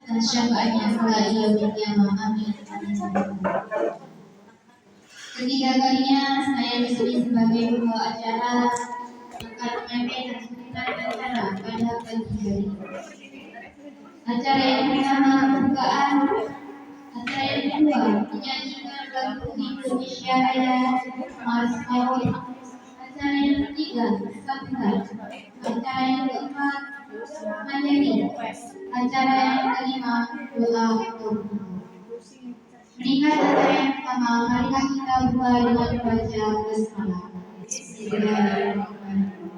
dan syafaatnya ila yaumil qiyamah. Amin. Ketiga kalinya saya di sini sebagai pembawa acara akan menyampaikan seputar acara pada pagi hari. Acara yang pertama pembukaan, acara yang kedua menyanyikan lagu Indonesia Raya Mars Kawin, acara yang ketiga sambutan, acara yang keempat materi, acara yang kelima doa tutup. Meningkat acara yang pertama, marilah kita buka dengan membaca basmalah. Bismillahirrahmanirrahim.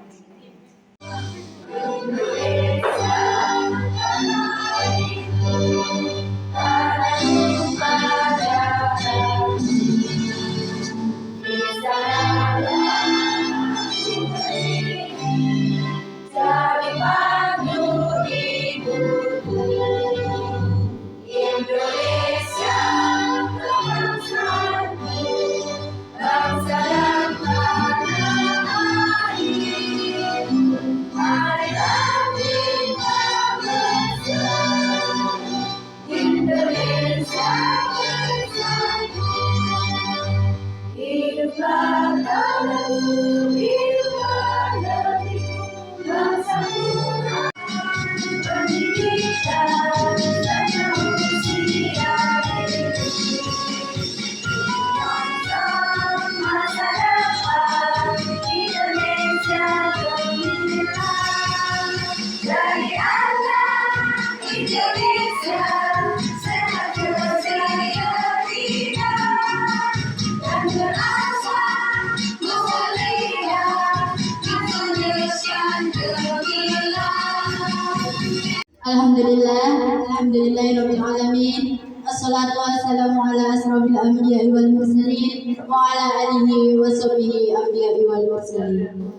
Alhamdulillahirabbil alamin. Assalatu wassalamu ala asrofil anbiya'i wal mursalin wa ala alihi wa sahbihi anbiya'i wal mursalin.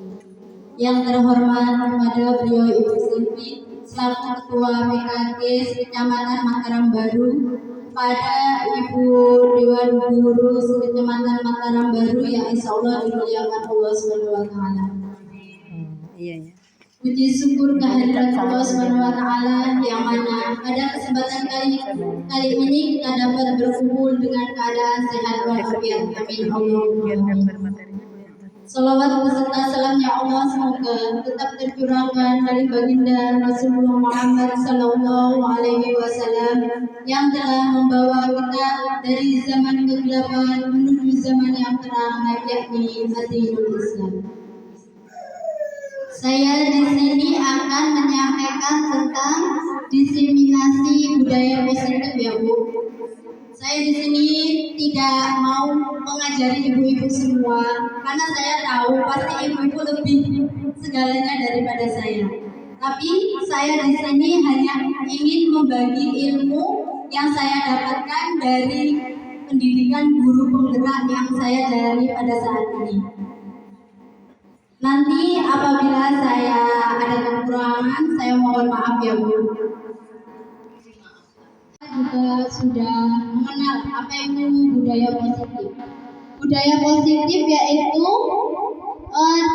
Yang terhormat kepada beliau Ibu Silvi selaku Ketua PKK Kecamatan Mataram Baru, pada Ibu Dewan Guru Kecamatan Mataram Baru yang insya Allah dimuliakan Allah Subhanahu wa taala. Puji syukur kehadirat Allah Subhanahu wa taala yang mana pada kesempatan kali ini kita dapat berkumpul dengan keadaan sehat walafiat. Amin Allahumma. Salawat beserta salamnya Allah semoga tetap tercurahkan dari baginda Rasulullah Muhammad sallallahu alaihi wasallam yang telah membawa kita dari zaman kegelapan menuju zaman yang terang, yakni Dinul Islam. Saya di sini akan menyampaikan tentang diseminasi budaya positif ya Bu. Saya di sini tidak mau mengajari ibu-ibu semua karena saya tahu pasti ibu-ibu lebih segalanya daripada saya. Tapi saya di sini hanya ingin membagi ilmu yang saya dapatkan dari pendidikan guru penggerak yang saya jalani pada saat ini. Nanti apabila saya ada kekurangan, saya mohon maaf ya Bu. Juga sudah mengenal apa itu budaya positif. Budaya positif yaitu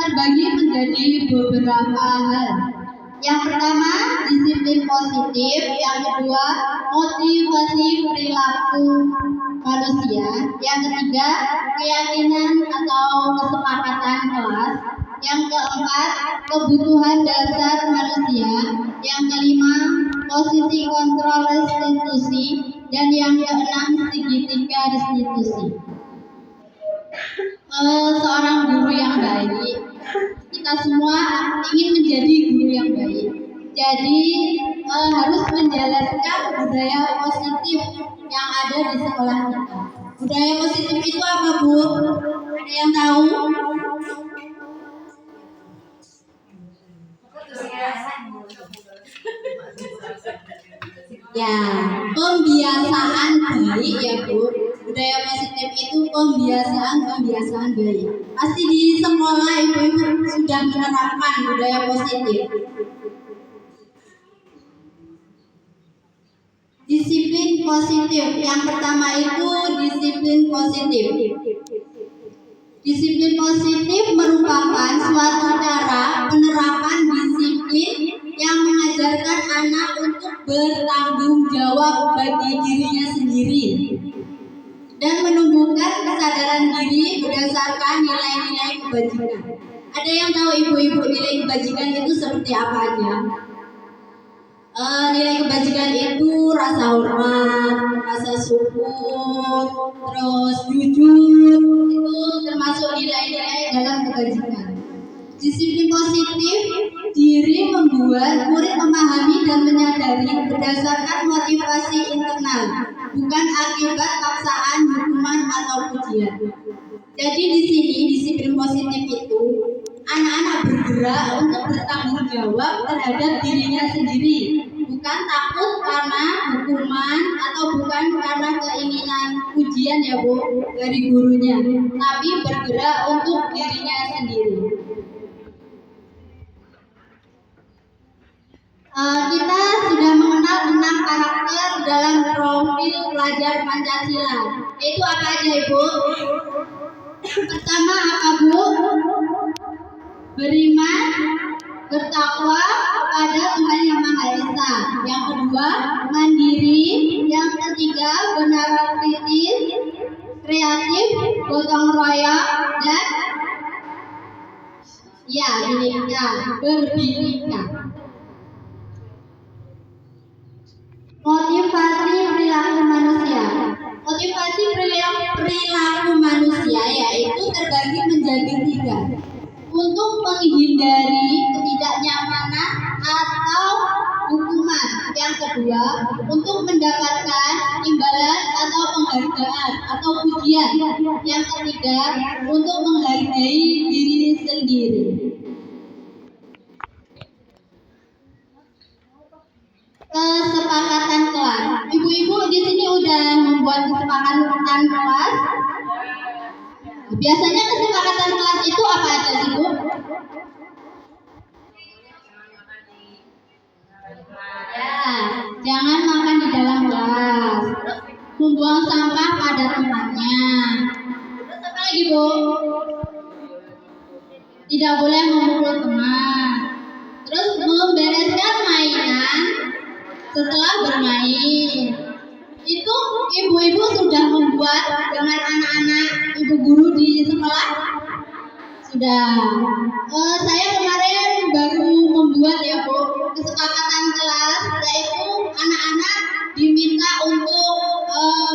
terbagi menjadi beberapa hal. Yang pertama, disiplin positif. Yang kedua, motivasi perilaku manusia. Yang ketiga, keyakinan atau kesepakatan kelas. Yang keempat, kebutuhan dasar manusia. Yang kelima, posisi kontrol restitusi. Dan yang keenam, segitiga restitusi. Seorang guru yang baik, kita semua ingin menjadi guru yang baik. Jadi harus menjalankan budaya positif yang ada di sekolah kita. Budaya positif itu apa Bu? Ada yang tahu? Ya, pembiasaan baik ya Bu. Budaya positif itu pembiasaan baik. Pasti di sekolah ibu-ibu sudah menerapkan budaya positif. Disiplin positif. Yang pertama itu disiplin positif. Disiplin positif merupakan suatu cara penerapan disiplin yang mengajarkan anak untuk bertanggung jawab kebajikan. Ada yang tahu ibu-ibu nilai kebajikan itu seperti apa aja? Nilai kebajikan itu rasa hormat, rasa syukur, terus jujur, itu termasuk nilai-nilai dalam kebajikan. Disiplin positif, diri membuat murid memahami dan menyadari berdasarkan motivasi internal, bukan akibat paksaan, hukuman atau pujian. Jadi di sini disiplin positif itu anak-anak bergerak untuk bertanggung jawab terhadap dirinya sendiri, bukan takut karena hukuman atau bukan karena keinginan pujian ya Bu dari gurunya, tapi bergerak untuk dirinya sendiri. Kita sudah mengenal 6 karakter dalam profil pelajar Pancasila. Itu apa aja Ibu? Pertama apa Bu? Beriman, bertakwa kepada Tuhan Yang Maha Esa. Yang kedua, mandiri. Yang ketiga, bernalar kritis, kreatif, gotong royong, dan ya berbineka. Motivasi perilaku manusia. Motivasi perilaku manusia yaitu terbagi menjadi 3. Untuk menghindari ketidaknyamanan atau hukuman. Yang kedua, untuk mendapatkan imbalan atau penghargaan atau pujian. Yang ketiga, untuk menghargai diri sendiri. Kesepakatan kelas. Ibu-ibu di sini udah membuat kesepakatan kelas. Biasanya kesepakatan kelas itu apa aja sih Bu? Ya, jangan makan di dalam kelas. Membuang sampah pada tempatnya. Terus apa lagi Bu? Tidak boleh memukul teman. Terus membereskan mainan setelah bermain. Itu ibu-ibu sudah membuat dengan anak-anak ibu guru di sekolah? Sudah. Saya kemarin baru membuat ya Bu kesepakatan kelas, yaitu anak-anak diminta untuk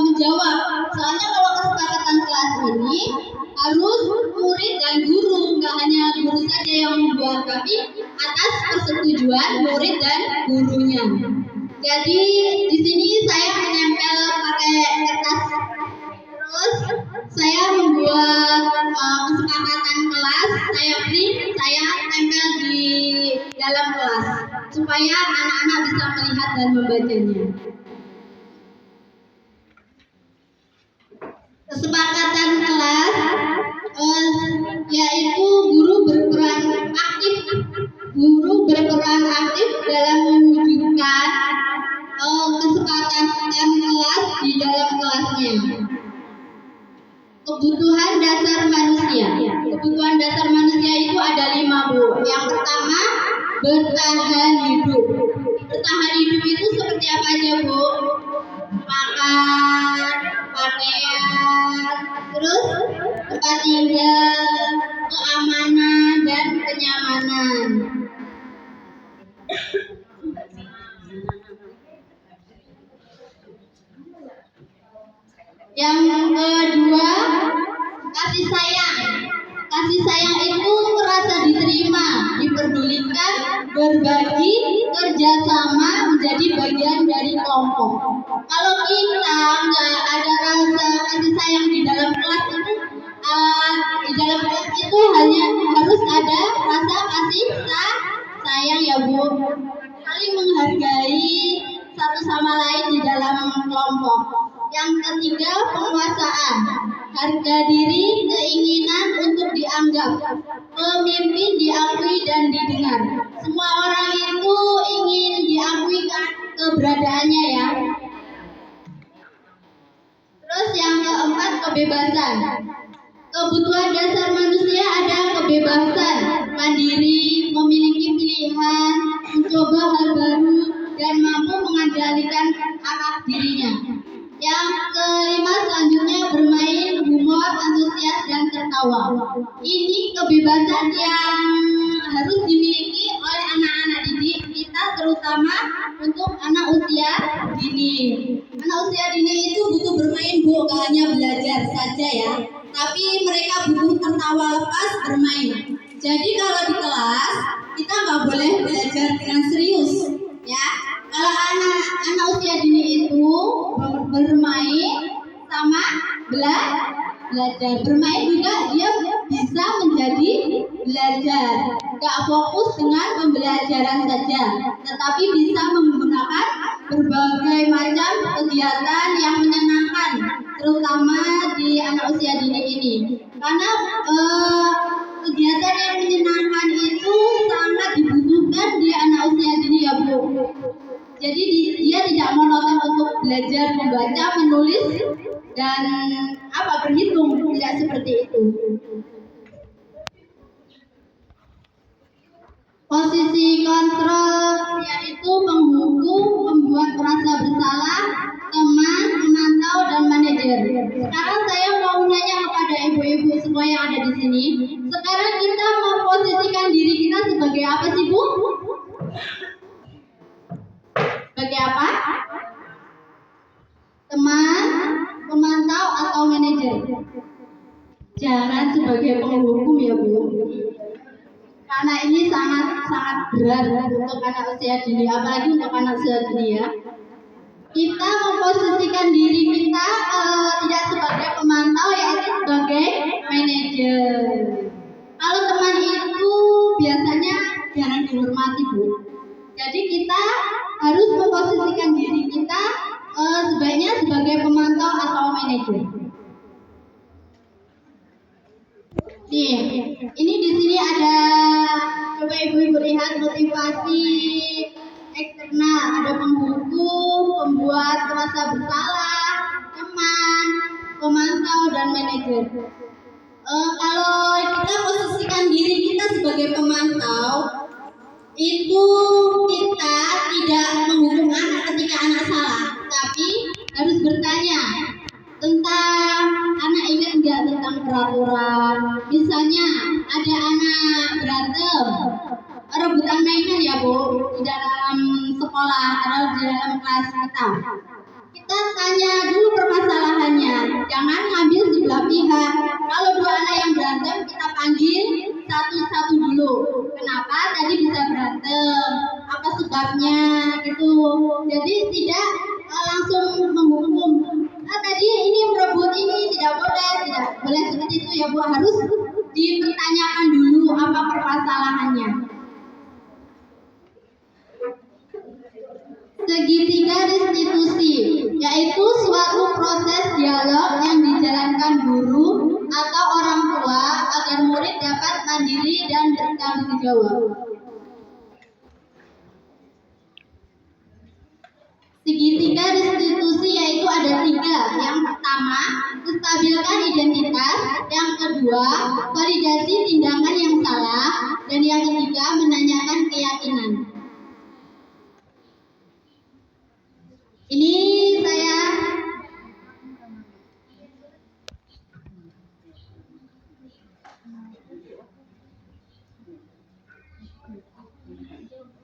menjawab. Soalnya kalau kesepakatan kelas ini harus murid dan guru, nggak hanya guru saja yang membuat, tapi atas persetujuan murid dan gurunya. Jadi di sini saya menempel pakai kertas, terus saya membuat kesepakatan kelas, saya print, saya tempel di dalam kelas supaya anak-anak bisa melihat dan membacanya. Kesepakatan kelas yaitu guru berperan aktif dalam mewujudkan kesepakatan kelas di dalam kelasnya. Kebutuhan dasar manusia. Kebutuhan dasar manusia itu ada 5 Bu. Yang pertama, bertahan hidup. Bertahan hidup itu seperti apa aja Bu? Makan, pakaian, terus tempat tinggal, keamanan dan kenyamanan. Yang kedua, kasih sayang. Kasih sayang itu merasa diterima, diperdulikan, berbagi, kerjasama, menjadi bagian dari kelompok. Kalau kita nggak ada rasa kasih sayang di dalam kelas itu hanya harus ada rasa kasih sayang ya Bu. Saling menghargai satu sama lain di dalam kelompok. Yang ketiga, penguasaan. Harga diri, keinginan untuk dianggap, pemimpin diakui dan didengar. Semua orang itu ingin diakui keberadaannya ya. Terus yang keempat, kebebasan. Kebutuhan dasar manusia ada kebebasan, mandiri, memiliki pilihan, mencoba hal baru, dan mampu mengendalikan hak dirinya. Yang kelima selanjutnya bermain humor, antusias dan tertawa. Ini kebebasan yang harus dimiliki oleh anak-anak didik kita, terutama untuk anak usia dini. Anak usia dini itu butuh bermain, Bu, gak hanya belajar saja ya, tapi mereka butuh tertawa lepas bermain. Jadi kalau di kelas kita nggak boleh belajar dengan serius, ya. Kalau anak usia dini itu bermain sama belajar. Bermain juga dia bisa menjadi belajar. Gak fokus dengan pembelajaran saja, tetapi bisa menggunakan berbagai macam kegiatan yang menyenangkan, terutama di anak usia dini ini. Karena kegiatan yang menyenangkan itu sangat dibutuhkan di anak usia dini ya, Bu. Jadi dia tidak monoton untuk belajar membaca, menulis, dan berhitung, tidak seperti itu. Posisi kontrol yaitu penghukum, membuat merasa bersalah, teman, pemantau, dan manajer. Sekarang saya mau nanya kepada ibu-ibu semua yang ada di sini. Sekarang kita memposisikan diri kita sebagai apa sih, Bu? Sebagai apa? Teman, pemantau, atau manajer? Jangan sebagai penghukum ya, Bu. Karena ini sangat berat untuk anak usia dini, apalagi untuk anak usia dini ya. Kita memposisikan diri kita tidak sebagai pemantau, yaitu sebagai manajer. Kalau teman itu biasanya jarang dihormati, Bu. Jadi kita harus memposisikan diri kita sebaiknya sebagai pemantau atau manajer. Nih, ini di sini ada, coba ibu-ibu lihat motivasi eksternal, ada penghukum, pembuat merasa bersalah, teman, pemantau, dan manajer. Kalau kita posisikan diri kita sebagai pemantau, itu kita tidak menghukum anak ketika anak salah, tapi harus bertanya tentang anak ingat nggak tentang peraturan. Misalnya ada anak berantem, rebutan mainan ya, Bu, di dalam sekolah atau di dalam kelas kita. Kita tanya dulu permasalahannya, jangan ngambil sebelah pihak. Kalau dua anak yang berantem, kita panggil satu-satu dulu. Kenapa tadi bisa berantem? Apa sebabnya? Gitu. Jadi tidak langsung menghukum. Tadi ini merebut ini tidak boleh seperti itu ya, Bu. Harus dipertanyakan dulu apa permasalahannya. Segitiga restitusi, yaitu suatu proses dialog yang dijalankan guru atau orang tua agar murid dapat mandiri dan bertanggung jawab. Segitiga restitusi yaitu ada 3. Yang pertama, menstabilkan identitas. Yang kedua, validasi tindakan yang salah. Dan yang ketiga, menanyakan keyakinan. Ini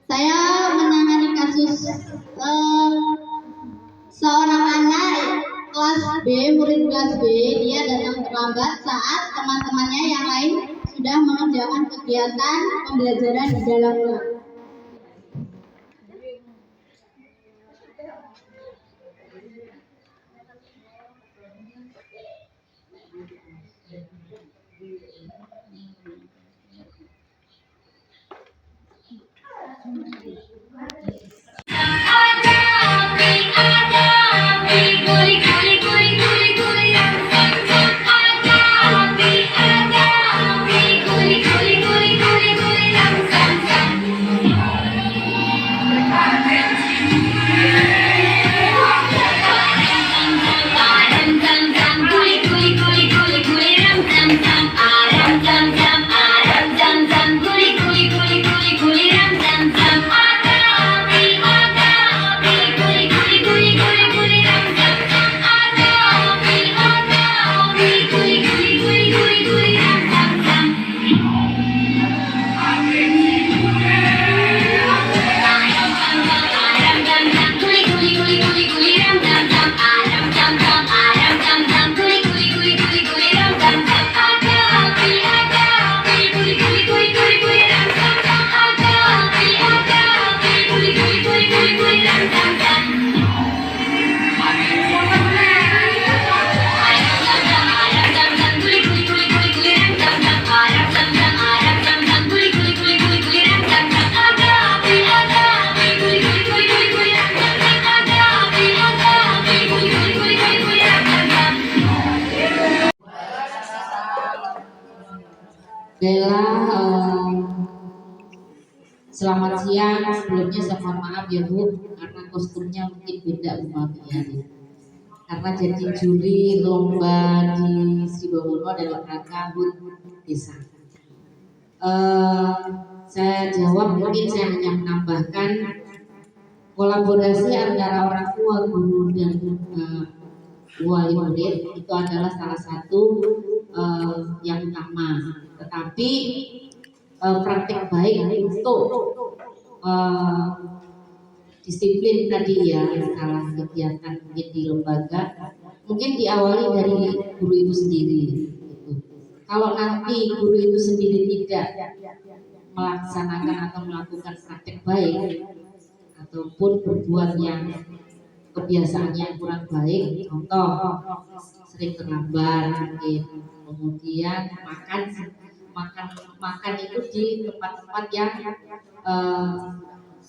saya menangani kasus seorang anak kelas B, murid kelas B, dia datang terlambat saat teman-temannya yang lain sudah mengerjakan kegiatan pembelajaran di dalam kelas. Bella, selamat siang. Sebelumnya saya mohon maaf ya Bu, karena kostumnya mungkin beda Bu, maaf ya. Karena jadi juri lomba di Sibawono dalam rangka HUT desa. Saya jawab, mungkin saya hanya menambahkan kolaborasi antara orang tua, guru dan wali murid itu adalah salah satu yang utama. Tetapi praktek baik untuk disiplin tadi ya, skala kegiatan mungkin di lembaga mungkin diawali dari guru itu sendiri gitu. Kalau nanti guru itu sendiri tidak melaksanakan atau melakukan praktek baik ataupun berbuat yang kebiasaannya kurang baik, contoh sering terlambat mungkin, kemudian makan makan itu di tempat-tempat yang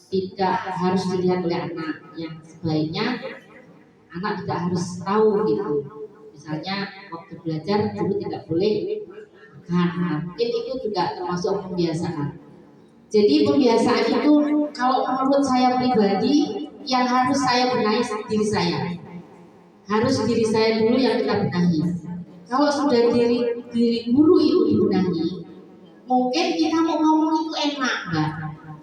tidak harus dilihat oleh anak, yang sebaiknya anak tidak harus tahu gitu. Misalnya waktu belajar dulu tidak boleh makan, mungkin itu juga termasuk pembiasaan. Jadi pembiasaan itu kalau menurut saya pribadi yang harus saya benahi diri saya. Harus diri saya dulu yang kita benahi. Kalau sudah diri guru itu dibenahi, mungkin kita mau ngomong itu enak, Mbak.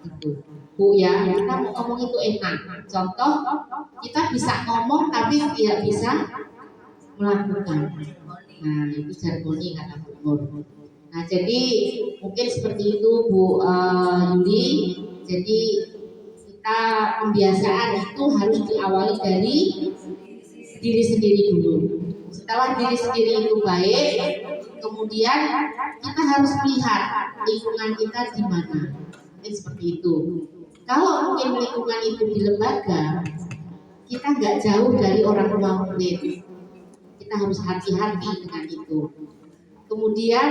Gitu. Bu ya, kita mau ngomong itu enak. Contoh, kita bisa ngomong tapi tidak bisa melakukan. Nah, itu jargoni kata Bu Nur. Nah, jadi mungkin seperti itu Bu Yuli. Jadi kita pembiasaan itu harus diawali dari diri sendiri dulu. Setelah diri sendiri itu baik, kemudian kita harus melihat lingkungan kita di mana. Seperti itu. Kalau mungkin lingkungan itu di lembaga, kita nggak jauh dari orang tua murid. Kita harus hati-hati dengan itu. Kemudian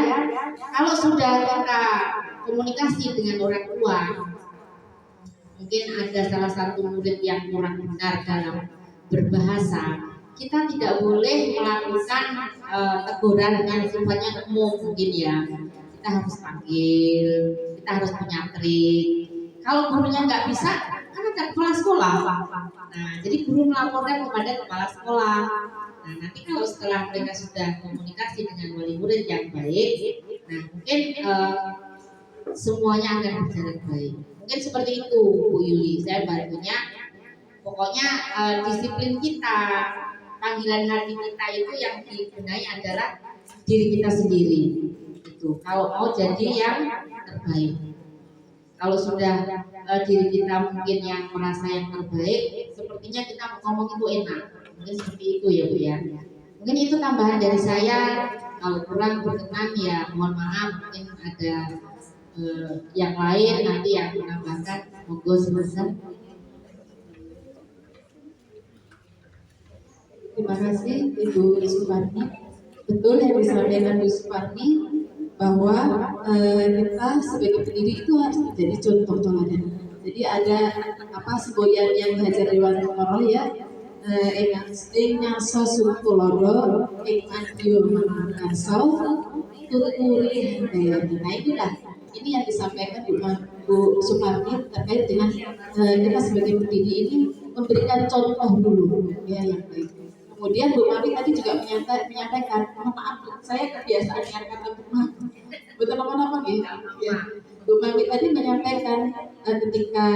kalau sudah kita komunikasi dengan orang tua, mungkin ada salah satu murid yang kurang benar dalam berbahasa, kita tidak boleh melakukan teguran dengan sifatnya umum mungkin ya. Kita harus panggil, kita harus punya trik. Kalau gurunya nggak bisa, kan ada kepala sekolah. Nah, jadi guru melaporkan kepada kepala sekolah. Nah, nanti kalau setelah mereka sudah komunikasi dengan wali murid yang baik, nah mungkin semuanya akan berjalan baik. Mungkin seperti itu Bu Yuli. Saya bantunya, pokoknya disiplin kita, panggilan hati kita itu yang dibenahi adalah diri kita sendiri. Itu kalau mau jadi yang terbaik. Kalau sudah diri kita mungkin yang merasa yang terbaik, sepertinya kita ngomong itu enak. Mungkin seperti itu ya Bu ya. Mungkin itu tambahan dari saya. Kalau kurang berkenan ya mohon maaf. Mungkin ada yang lain nanti yang menambahkan. Monggo silakan. Terima kasih Ibu Suparni. Betul yang disampaikan Ibu Suparni bahwa kita sebagai pendiri itu harus menjadi contoh teladan. Jadi ada semboyan yang diajar Dewan Komoro ya, ing sosu tulodo, ing adio manungkaso, tuturi handayani. Nah inilah ini yang disampaikan Bu Suparni terkait dengan kita sebagai pendiri ini memberikan contoh dulu ya yang baik. Kemudian Bu Mami tadi juga menyampaikan, maaf saya kebiasaan dengan kata Bu Mami, betul apa-apa gitu. Ya. Bu Mami tadi menyampaikan ketika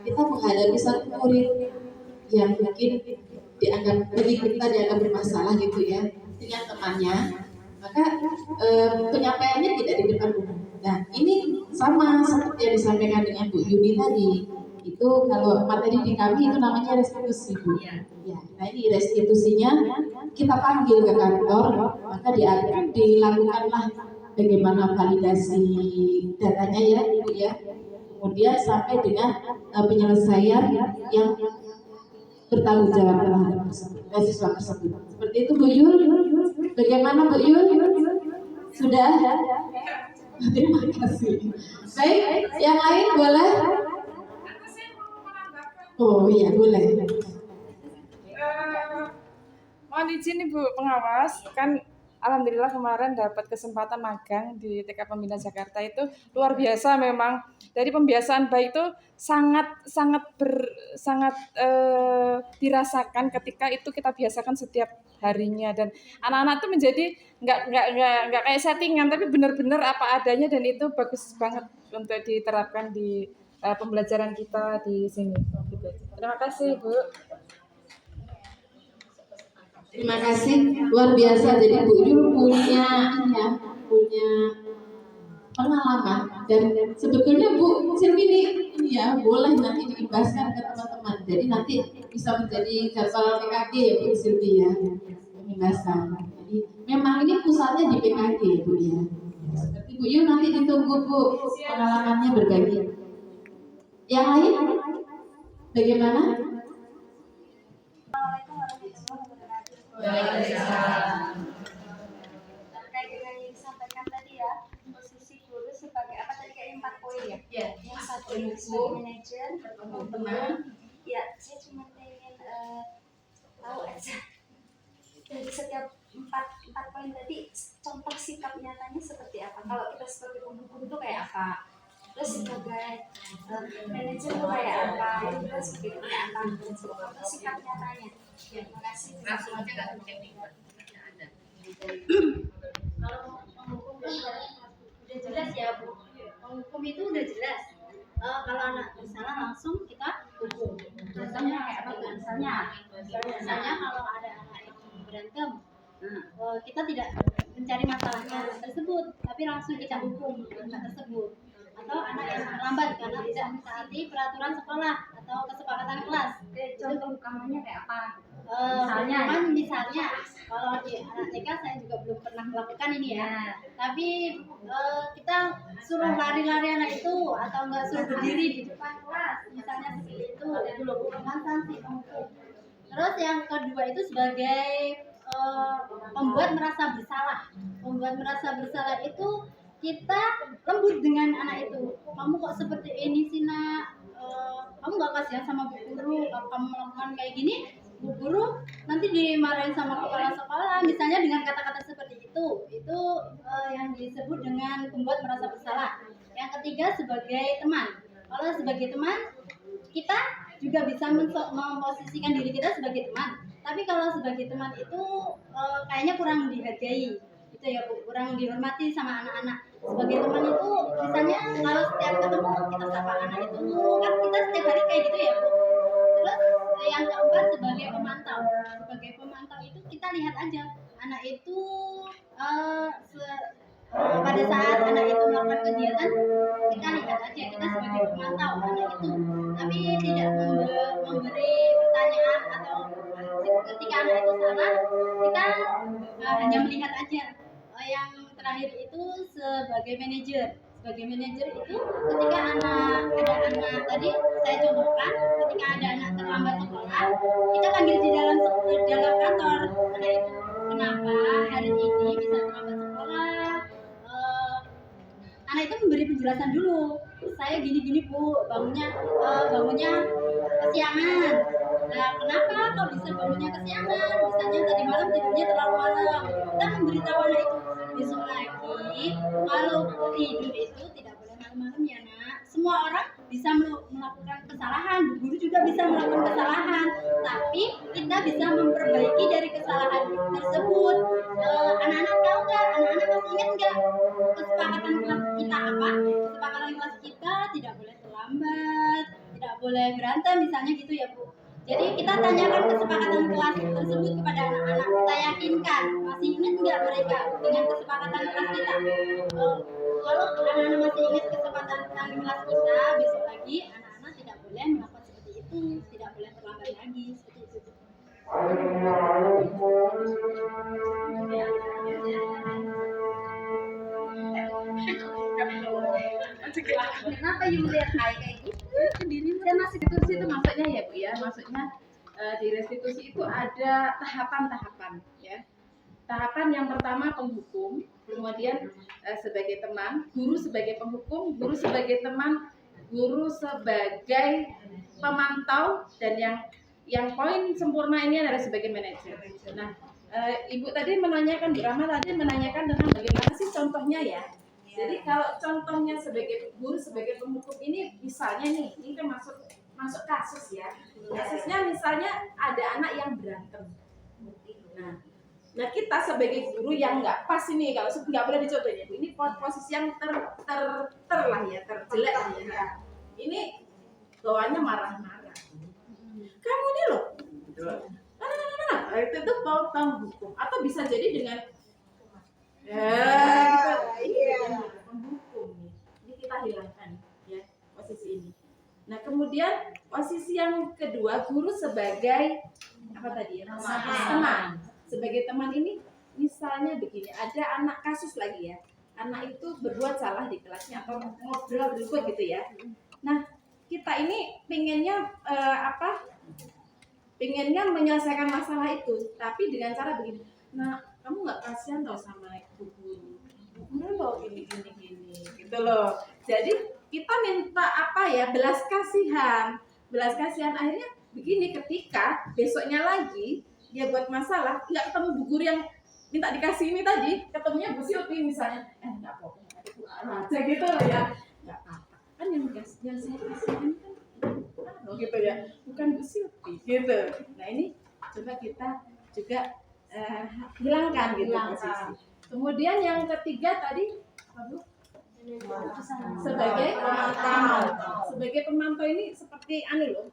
kita menghadapi satu murid yang mungkin bagi kita dianggap bermasalah gitu ya dengan temannya, maka penyampaiannya tidak di depan umum. Nah ini sama seperti yang disampaikan dengan Bu Yuni tadi. Itu kalau materi di kami itu namanya restitusi Bu. Ya, nah ini restitusinya kita panggil ke kantor, maka dilakukanlah bagaimana validasi datanya ya Bu ya. Kemudian sampai dengan penyelesaian yang bertanggung jawab terhadap mahasiswa tersebut. Seperti itu Bu Yul. Bagaimana Bu Yul? Sudah? Terima kasih. Baik, yang lain boleh? Oh iya boleh. Mohon izin Ibu pengawas, kan alhamdulillah kemarin dapat kesempatan magang di TK Pembina Jakarta itu luar biasa memang. Dari pembiasaan baik itu sangat dirasakan ketika itu kita biasakan setiap harinya, dan anak-anak tuh menjadi nggak kayak settingan tapi benar-benar apa adanya, dan itu bagus banget untuk diterapkan di pembelajaran kita di sini. Gitu. Terima kasih Bu. Terima kasih, luar biasa. Jadi Bu Yul punya pengalaman, dan sebetulnya Bu Silvi ini ya boleh nanti diimbaskan ke teman-teman. Jadi nanti bisa menjadi jadwal PKG ya Bu Silvi ya, pengimbasan. Jadi memang ini pusatnya di PKG ya Bu ya. Seperti Bu Yul nanti ditunggu Bu pengalamannya berbagi. Yang lain bagaimana? Terkait dengan yang disampaikan tadi ya, posisi guru sebagai apa tadi kayak 4 poin ya? Ya. Yang satu sebagai manajer, Teman. ya saya cuma ingin tahu aja dari setiap empat poin tadi contoh sikap nyatanya seperti apa? Kalau kita sebagai pembuku itu kayak apa? Terus sebagai manajer itu kayak apa? Terus sebagai kayak apa? Contoh sikap nyatanya. Ya, terima kasih. Langsung aja nggak pakai mikro. Kalau penghukum kan udah jelas ya Bu. Penghukum itu udah jelas. Kalau anak bersalah langsung kita hukum. Misalnya kayak apa? Misalnya kalau ada anak yang berantem, kita tidak mencari masalahnya tersebut, tapi langsung kita hukum anak tersebut. Atau anak yang terlambat karena tidak mentaati peraturan sekolah atau kesepakatan kelas. Contoh hukumannya kayak apa? Misalnya kalau di anak TK saya juga belum pernah melakukan ini ya. Tapi kita suruh lari-lari anak itu atau enggak suruh berdiri di depan kelas, misalnya seperti itu, dengan sanksi penghukum. Terus yang kedua itu sebagai membuat merasa bersalah. Membuat merasa bersalah itu kita lembut dengan anak itu. Kamu kok seperti ini sih nak? Kamu gak kasihan sama Bu Guru kalau kamu melakukan kayak gini? Bu Guru nanti dimarahin sama kepala sekolah, misalnya dengan kata-kata seperti itu yang disebut dengan membuat merasa bersalah. Yang ketiga sebagai teman. Kalau sebagai teman kita juga bisa memposisikan diri kita sebagai teman. Tapi kalau sebagai teman itu kayaknya kurang dihargai, itu ya Bu, kurang dihormati sama anak-anak. Sebagai teman itu misalnya kalau setiap ketemu kita sapa anak itu, kan kita setiap hari kayak gitu ya Bu. Terus yang keempat sebagai pemantau. Sebagai pemantau itu kita lihat aja anak itu pada saat anak itu melakukan kegiatan, kita lihat aja, kita sebagai pemantau anak itu, tapi tidak memberi pertanyaan atau ketika anak itu salah kita hanya melihat aja. Yang terakhir itu sebagai manajer. Sebagai manajer itu ketika ada anak tadi saya contohkan, ketika ada anak terlambat sekolah, kita panggil di dalam kantor anak itu, kenapa hari ini bisa terlambat sekolah. Anak itu memberi penjelasan dulu, saya gini-gini Bu, bangunnya kesiangan. Nah, kenapa kok bisa bangunnya kesiangan? Misalnya tadi malam tidurnya terlalu malam. Kita memberitahu anak itu, besok lagi kalau tidur itu tidak boleh malam-malam ya nak. Semua orang bisa melakukan kesalahan, guru juga bisa melakukan kesalahan, tapi kita bisa memperbaiki dari kesalahan tersebut. Anak-anak tahu nggak? Anak-anak masih ingat nggak kesepakatan kelas kita apa? Kesepakatan kelas kita tidak boleh terlambat, tidak boleh berantem, misalnya gitu ya Bu. Jadi kita tanyakan kesepakatan kelas tersebut kepada anak-anak, kita yakinkan masih ingat nggak mereka dengan kesepakatan kelas kita. Kalau anak-anak masih ingat kesepakatan kelas kita, besok lagi anak-anak tidak boleh melakukan seperti itu, tidak boleh terlambat lagi seperti itu. Kenapa you melihat kayak gitu? Saya masih restitusi itu maksudnya ya Bu ya, maksudnya di restitusi itu ada tahapan-tahapan ya. Tahapan yang pertama penghukum, kemudian sebagai teman, guru sebagai penghukum, guru sebagai teman, guru sebagai pemantau, dan yang poin sempurna ini adalah sebagai manajer. Nah, Ibu tadi menanyakan, Bu Rahma tadi menanyakan tentang bagaimana sih contohnya ya. Jadi kalau contohnya sebagai guru, sebagai penghukum ini, misalnya nih, ini kan masuk kasus ya. Kasusnya misalnya ada anak yang berantem. Nah kita sebagai guru yang nggak pas ini, kalau nggak boleh dicontohnya, ini posisi yang lah ya, terjelek lah ya. Ini bawaannya marah-marah. Kamu ini loh. Nah, itu penghukum, atau bisa jadi dengan penghukum nih. Ini kita hilangkan ya posisi ini. Nah kemudian posisi yang kedua, guru sebagai apa tadi ya? Teman. Sebagai teman ini misalnya begini, ada anak kasus lagi ya. Anak itu berbuat salah di kelasnya atau ngobrol berikut gitu ya. Nah kita ini pengennya pengennya menyelesaikan masalah itu, tapi dengan cara begini. Nah, kamu nggak kasihan tau sama ibu guru? Guru loh gini gitu loh. Jadi kita minta apa ya, belas kasihan. Akhirnya begini, ketika besoknya lagi dia buat masalah, nggak ketemu bu guru yang minta dikasih ini tadi, ketemunya Bu Silvi misalnya, nggak apa-apa aja gitu loh ya, nggak apa-apa kan yang saya kasihin kan gitu ya, bukan Bu Silvi gitu. Nah ini coba kita juga hilangkan gitu posisi. Kemudian yang ketiga tadi apa Bu? Sebagai pemantau ini seperti loh,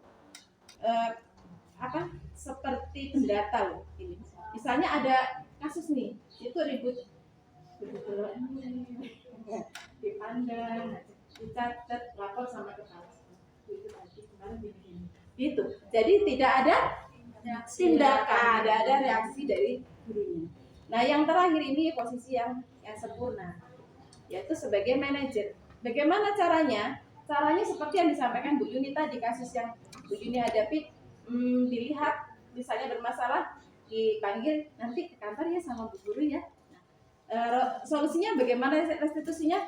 seperti pendata loh ini. Misalnya ada kasus nih, itu ribut dipandang, dicatat, lapor sama kepala. Itu. Jadi tidak ada tindakan, tidak ada reaksi dari gurunya. Nah, yang terakhir ini posisi yang sempurna, yaitu sebagai manajer. Bagaimana caranya? Caranya seperti yang disampaikan Bu Yuni tadi, kasus yang Bu Yuni hadapi, dilihat misalnya bermasalah, dipanggil nanti ke kantor ya sama Bu Guru ya. Nah, solusinya bagaimana restitusinya?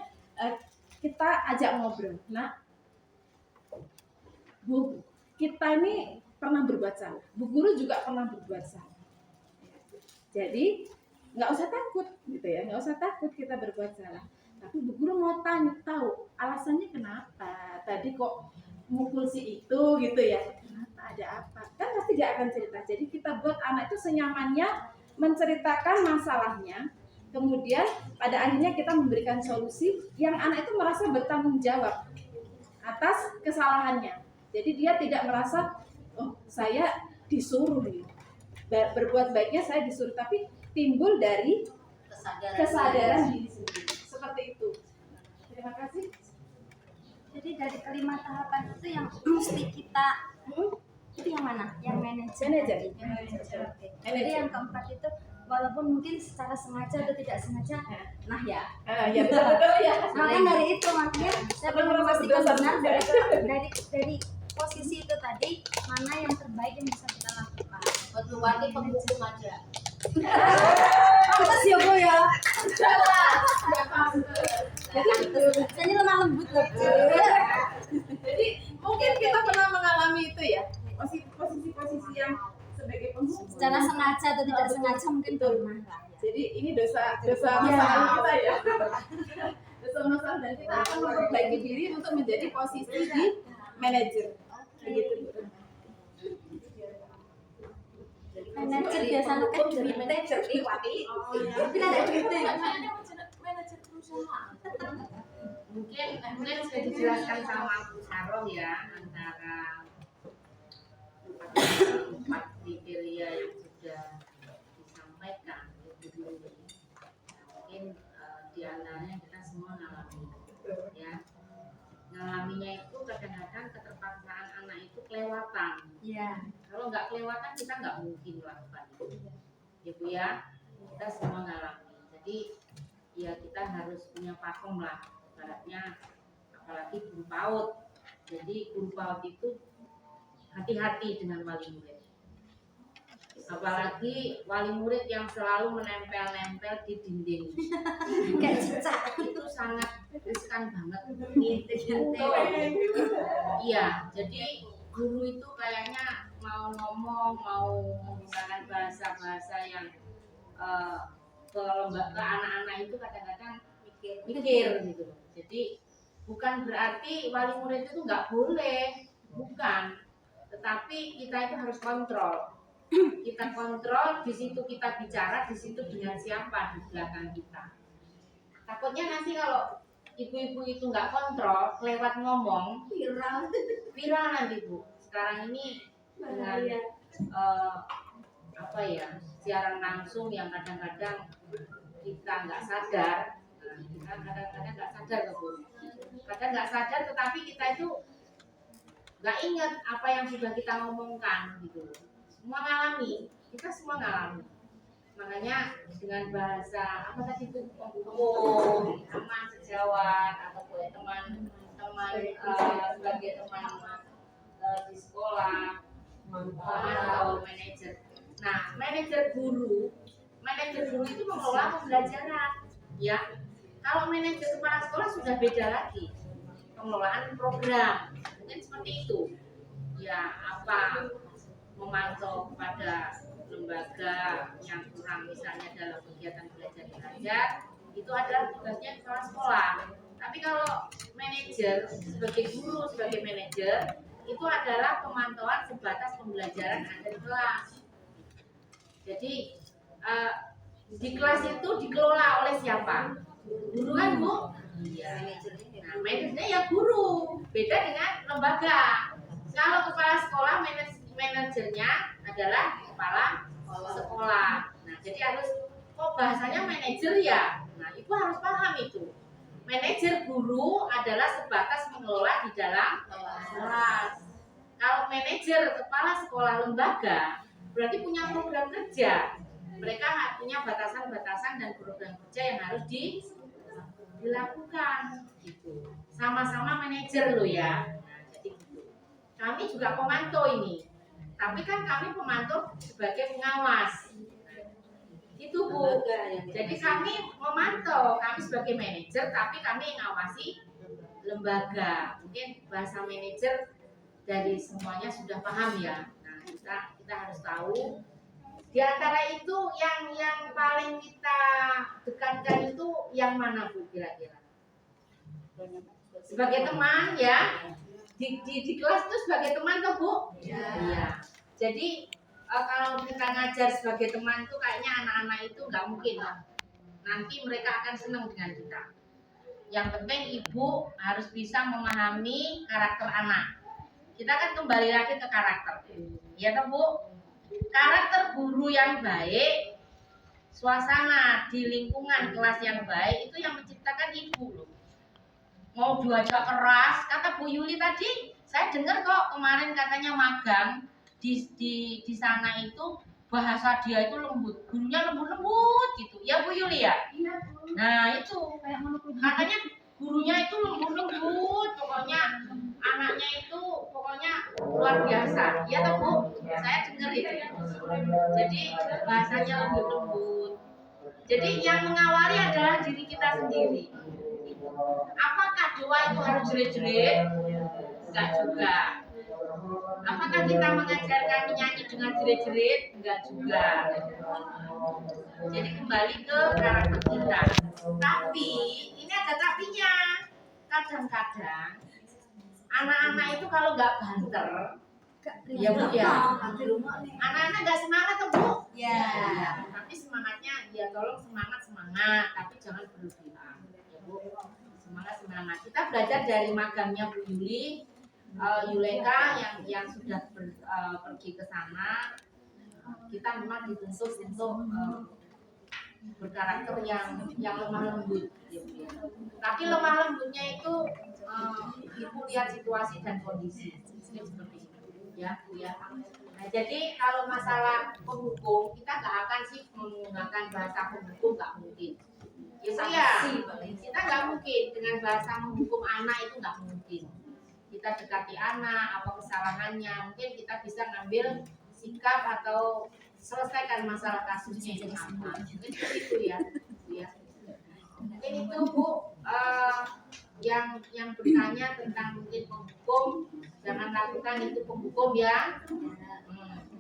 Kita ajak ngobrol. Nah, Bu, kita ini pernah berbuat salah. Bu Guru juga pernah berbuat salah. Jadi nggak usah takut gitu ya, nggak usah takut kita berbuat salah. Tapi Bu Guru mau tahu alasannya kenapa tadi kok mukul si itu gitu ya. Kenapa, ada apa? Kan pasti dia akan cerita. Jadi kita buat anak itu senyamannya menceritakan masalahnya. Kemudian pada akhirnya kita memberikan solusi yang anak itu merasa bertanggung jawab atas kesalahannya. Jadi dia tidak merasa, oh saya disuruh nih, berbuat baiknya saya disuruh, tapi timbul dari kesadaran diri sendiri. Seperti itu. Terima kasih. Jadi dari kelima tahapan itu yang mesti kita itu yang mana? Yang manajer. Jadi yang keempat itu walaupun mungkin secara sengaja atau tidak sengaja, nah ya. Ya betul ya. Maka dari itu makanya saya perlu memastikan benar dari posisi itu tadi mana yang terbaik yang bisa kita lakukan. Berarti penghukum aja. Kita siapa ya? Jadi lemah lembut loh. Jadi mungkin kita pernah mengalami itu ya, posisi-posisi yang sebagai penghukum. Secara sengaja atau tidak sengaja mungkin pernah. Jadi ini dosa masalah kita ya. Dosa masalah, dan kita akan memperbaiki diri untuk menjadi posisi di manajer. Begitu. Manajer biasanya kan jadi manajer mungkin ada gitu ya. Manajer perusahaan. Mungkin sudah dijelaskan sama Bu Saroh ya, antara empat kriteria yang sudah disampaikan itu. Mungkin di antaranya kita semua ngalami ya. Ngalaminya itu kadang-kadang keterpaksaan anak itu kelewatan. Iya. Kalau nggak kelewatan kita nggak mungkin melakukan itu. Ya Bu ya, kita semua ngalami. Jadi ya kita harus punya pakem lah, ibaratnya apalagi guru PAUD. Jadi guru PAUD itu hati-hati dengan wali murid. Apalagi wali murid yang selalu menempel-nempel di dinding. Kayak cicak. Itu sangat riskan banget. Iya, jadi guru itu kayaknya mau ngomong, mau menggunakan bahasa-bahasa yang eh, ke anak-anak itu kadang-kadang mikir gitu. Jadi bukan berarti wali murid itu nggak boleh, bukan. Tetapi kita itu harus kontrol. Kita kontrol, di situ kita bicara, di situ dengan siapa di belakang kita. Takutnya nanti kalau ibu-ibu itu nggak kontrol, lewat ngomong, viral nanti Bu. Sekarang ini dengan apa ya, siaran langsung yang kadang-kadang kita nggak sadar, kita kadang-kadang nggak sadar Bu. Kadang nggak sadar, tetapi kita itu nggak ingat apa yang sudah kita ngomongkan gitu. Semua ngalami, kita semua ngalami. Makanya dengan bahasa apa tadi itu, teman sejawat atau teman-teman sebagai teman di sekolah, atau manajer. Nah, manajer guru itu mengelola pembelajaran, ya. Kalau manajer kepala sekolah sudah beda lagi, pengelolaan program, mungkin seperti itu. Ya, apa memantau pada lembaga yang kurang misalnya dalam kegiatan belajar mengajar, itu adalah tugasnya kepala sekolah. Tapi kalau manajer sebagai guru, sebagai manajer, itu adalah pemantauan sebatas pembelajaran ada di kelas. Jadi di kelas itu dikelola oleh siapa? Guru kan Bu? Iya. Nah, manajernya ya guru. Beda dengan lembaga. Kalau kepala sekolah manajernya adalah kepala sekolah. Nah, jadi harus kok bahasanya manajer ya. Nah, ibu harus paham itu. Manajer guru adalah sebatas mengelola di dalam kelas. Kalau manajer kepala sekolah lembaga berarti punya program kerja. Mereka punya batasan-batasan dan program kerja yang harus dilakukan gitu. Sama-sama manajer loh ya. Nah, jadi gitu. Kami juga pemantau ini. Tapi kan kami pemantau sebagai pengawas. Itu Bu. Jadi kami memantau, kami sebagai manajer, tapi kami ngawasi lembaga. Mungkin bahasa manajer dari semuanya sudah paham ya. Nah, kita harus tahu. Di antara itu yang paling kita dekatkan itu yang mana Bu kira-kira? Sebagai teman ya. Di kelas itu sebagai teman tuh Bu? Iya. Jadi kalau kita ngajar sebagai teman itu kayaknya anak-anak itu nggak mungkin lah. Nanti mereka akan senang dengan kita. Yang penting ibu harus bisa memahami karakter anak. Kita kan kembali lagi ke karakter. Ya toh Bu? Karakter guru yang baik, suasana di lingkungan kelas yang baik itu yang menciptakan ibu loh. Mau diajak keras, kata Bu Yuli tadi, saya dengar kok kemarin katanya magang di sana itu bahasa dia itu lembut, gurunya lembut-lembut gitu. Ya Bu Yuli ya? Iya Bu. Nah itu katanya gurunya itu lembut-lembut, pokoknya anaknya itu pokoknya luar biasa. Ya toh Bu? Saya dengar itu. Jadi bahasanya lembut-lembut. Jadi yang mengawali adalah diri kita sendiri. Apakah doa itu harus jerit-jerit? Enggak juga. Apakah kita mengajarkan menyanyi dengan jerit-jerit? Enggak juga. Jadi kembali ke karakter kita. Tapi ini ada tapinya. Kadang-kadang anak-anak itu kalau nggak banter, ya Bu ya. Anak-anak nggak semangat tuh Bu. Ya. Tapi semangatnya ya tolong semangat, tapi jangan berlebihan. Ya Bu. Semangat. Kita belajar dari magangnya Bu Yuli, Yuleka yang sudah pergi ke sana. Kita memang dituntut untuk berkarakter yang lemah lembut. Ya. Tapi lemah lembutnya itu ibu lihat situasi dan kondisi. Seperti itu. Ya. Nah, jadi kalau masalah penghukum kita nggak akan sih menggunakan bahasa penghukum, nggak mungkin. Ya, kita nggak mungkin dengan bahasa menghukum anak itu nggak mungkin. Kita dekati anak, apa kesalahannya, mungkin kita bisa ngambil sikap atau selesaikan masalah kasusnya itu apa. Mungkin itu ya. Mungkin itu Bu yang bertanya tentang mungkin penghukum, jangan lakukan itu penghukum ya.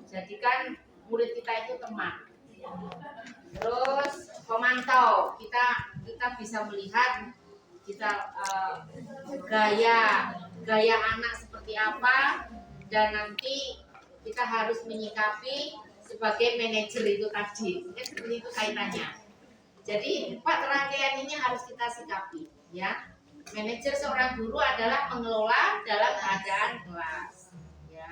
Jadikan murid kita itu teman. Terus pemantau, kita bisa melihat kita gaya anak seperti apa, dan nanti kita harus menyikapi sebagai manajer itu tadi. Kan seperti itu kaitannya. Jadi 4 rangkaian ini harus kita sikapi, ya. Manajer seorang guru adalah mengelola dalam keadaan kelas, ya.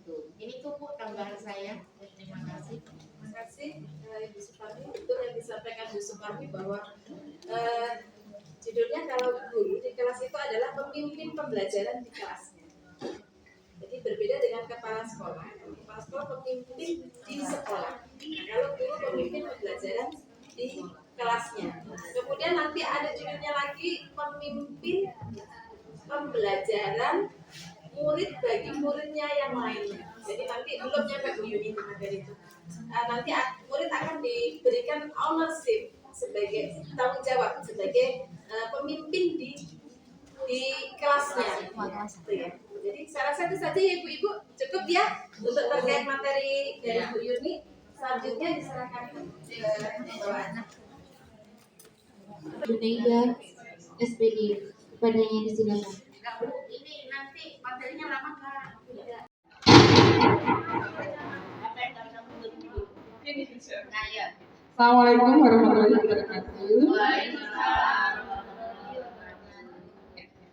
Tuh. Ini tuh Bu tambahan saya. Terima kasih. Terima kasih Ibu Suparmi. Betul yang disampaikan Bu Suparmi bahwa judulnya kalau guru di kelas itu adalah pemimpin pembelajaran di kelasnya. Jadi berbeda dengan kepala sekolah. Kepala sekolah pemimpin di sekolah. Nah, kalau guru pemimpin pembelajaran di kelasnya. Kemudian nanti ada judulnya lagi pemimpin pembelajaran murid bagi muridnya yang lainnya. Jadi nanti belum nyampe Bu Yuni materi itu. Nanti murid akan diberikan ownership sebagai tanggung jawab sebagai pemimpin di kelasnya. Jadi saya rasa itu saja ya Ibu-ibu, cukup ya untuk terkait materi dari Bu Yuni. Selanjutnya diserahkan ke bawahannya. Junaidah SPD kepadanya disilakan. Enggak Bu, ini nanti materinya lama Kak. Nah, ya. Assalamualaikum warahmatullahi wabarakatuh.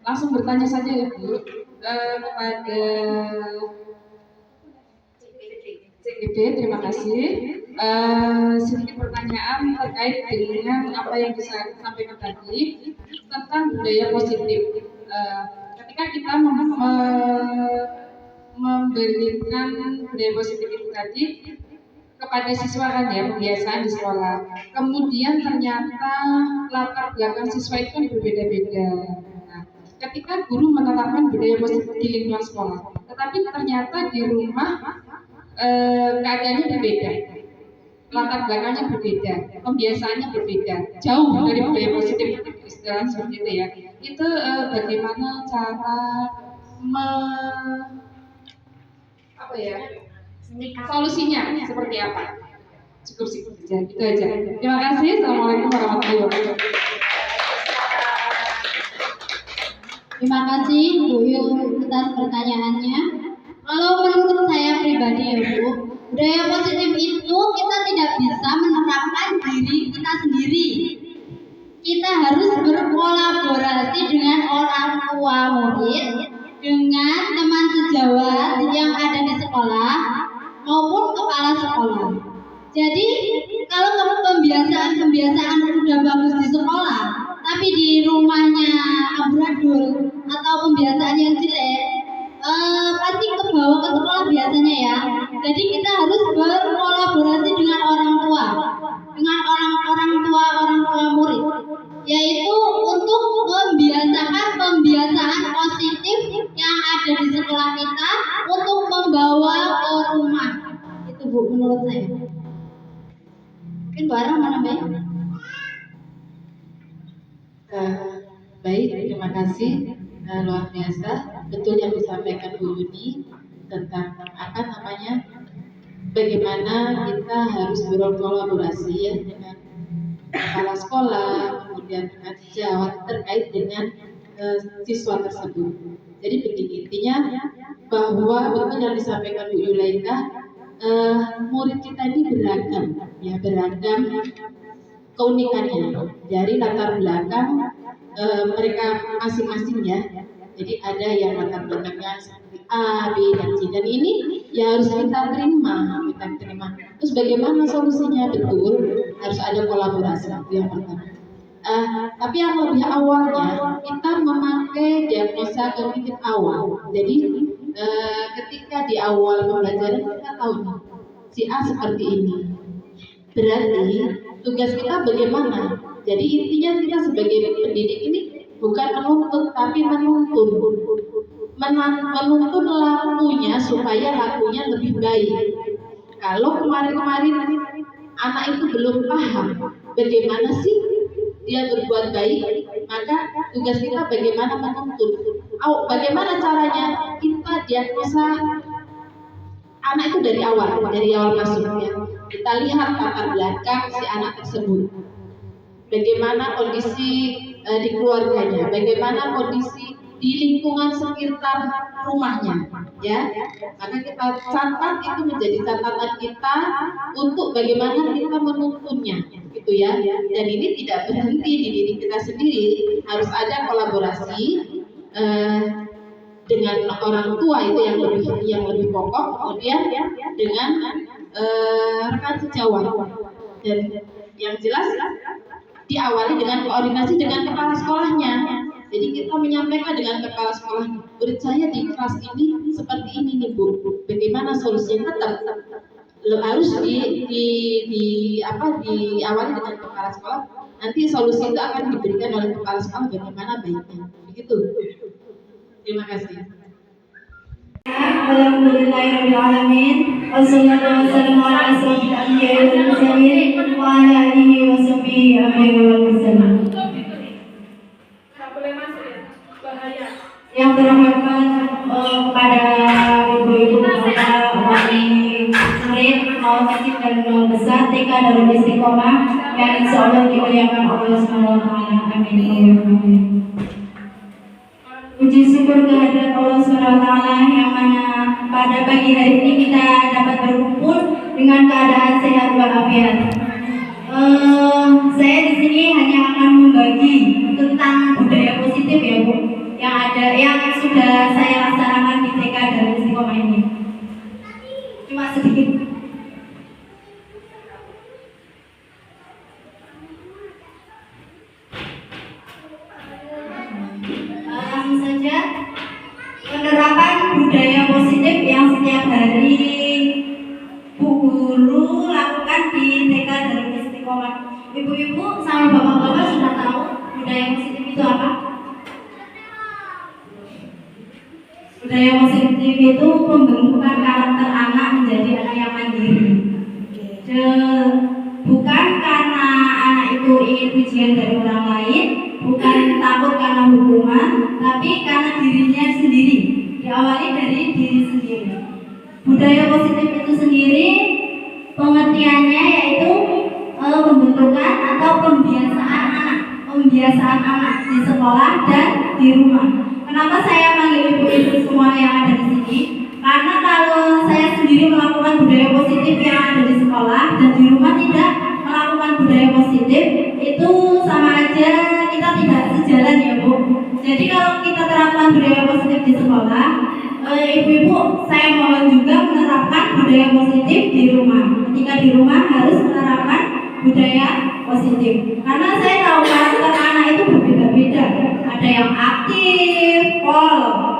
Langsung bertanya saja ya Bu kepada CGD, terima kasih. Sedikit pertanyaan terkait dengan apa yang disampaikan tadi tentang budaya positif. Ketika kita memberikan budaya positif itu tadi kepada siswa kan ya, pembiasaan di sekolah. Kemudian ternyata latar belakang siswa itu kan berbeda-beda. Nah, ketika guru menerapkan budaya positif di lingkungan sekolah, tetapi ternyata di rumah keadaannya berbeda, latar belakangnya berbeda, pembiasaannya berbeda, jauh dari budaya positif istilah seperti itu ya. Itu bagaimana cara solusinya seperti apa? Cukup saja, itu aja. Terima kasih. Assalamualaikum warahmatullahi wabarakatuh. Terima kasih Bu Yun atas pertanyaannya. Kalau menurut saya pribadi ya Bu, budaya positif itu kita tidak bisa menerapkan diri kita sendiri. Kita harus berkolaborasi dengan orang tua murid, dengan teman sejawat yang ada di sekolah maupun kepala sekolah. Jadi kalau pembiasaan udah bagus di sekolah, tapi di rumahnya amburadul atau pembiasaan yang jelek, pasti kebawa ke sekolah biasanya ya. Jadi kita harus berkolaborasi dengan orang tua murid, yaitu untuk membiasakan pembiasaan positif yang ada di sekolah kita untuk membawa ke rumah. Itu Bu menurut saya. Mungkin barang mana Mbak? Baik, terima kasih. Luar biasa. Betul yang disampaikan Bu Yuni tentang bagaimana kita harus berkolaborasi ya dengan kepala sekolah, kemudian dengan sejawat terkait dengan siswa tersebut. Jadi begini, intinya bahwa betul yang disampaikan Bu Yulaika, murid kita ini beragam keunikannya dari latar belakang mereka masing-masing ya. Jadi ada yang latar belakangnya seperti A, B, dan C, dan ini ya harus kita terima. Terus bagaimana solusinya? Betul, harus ada kolaborasi itu yang pertama. Tapi yang lebih awalnya kita memakai diagnosa kognitif awal. Jadi ketika di awal pembelajaran kita tahu si A seperti ini. Berarti tugas kita bagaimana? Jadi intinya kita sebagai pendidik ini bukan menuntut tapi menuntun lakunya supaya lakunya lebih baik. Kalau kemarin-kemarin anak itu belum paham bagaimana sih dia berbuat baik, maka tugas kita bagaimana menuntun. Bagaimana caranya? Kita diagnosa anak itu dari awal masuk ya. Kita lihat latar belakang si anak tersebut, bagaimana kondisi di keluarganya, bagaimana kondisi di lingkungan sekitar rumahnya, ya. Maka kita catat, itu menjadi catatan kita untuk bagaimana kita menuntunnya, gitu ya. Dan ini tidak berhenti di diri kita sendiri, harus ada kolaborasi dengan orang tua, itu yang lebih pokok, kemudian dengan rekan sejawat, dan yang jelas diawali dengan koordinasi dengan kepala sekolahnya. Jadi kita menyampaikan dengan kepala sekolah, murid saya di kelas ini seperti ini nih Bu, bagaimana solusinya? Tetap harus diawali dengan kepala sekolah. Nanti solusi itu akan diberikan oleh kepala sekolah bagaimana baiknya. Begitu. Terima kasih. Alhamdulillahirrahmanirrahim. Wassalatu wassalamu ala asyrofil anbiya'i wal mursalin wa ala alihi wa sahbihi wasallam. Yang terhormat kepada ibu-ibu bapak wali murid mau kecil dan mau besar TK Darul Istiqomah yang insya Allah dimuliakan Allah SWT. Amin. Puji syukur kehadirat Allah SWT yang mana pada pagi hari ini kita dapat berkumpul dengan keadaan sehat walafiat. Saya di sini hanya akan membagi tentang budaya positif ya Bu, yang sudah saya laksanakan di TK Darul Istiqomah ini. Cuma sedikit. Langsung saja, penerapan budaya positif yang setiap hari Bu Guru lakukan di TK Darul Istiqomah. Ibu-ibu sama bapak-bapak sudah tahu budaya positif itu apa? Budaya positif itu pembentukan karakter anak menjadi anak yang mandiri. Bukan karena anak itu ingin pujian dari orang lain, bukan takut karena hukuman, tapi karena dirinya sendiri. Diawali dari diri sendiri. Budaya positif itu sendiri pengertiannya yaitu pembentukan atau pembiasaan anak di sekolah dan di rumah. Kenapa saya panggil ibu-ibu semua yang ada di sini? Karena kalau saya sendiri melakukan budaya positif yang ada di sekolah dan di rumah tidak melakukan budaya positif, itu sama aja kita tidak sejalan ya Bu. Jadi kalau kita terapkan budaya positif di sekolah, ibu-ibu saya mohon juga menerapkan budaya positif di rumah. Ketika di rumah harus menerapkan budaya positif. Karena saya tahu karakter anak itu berbeda-beda. Ada yang aktif,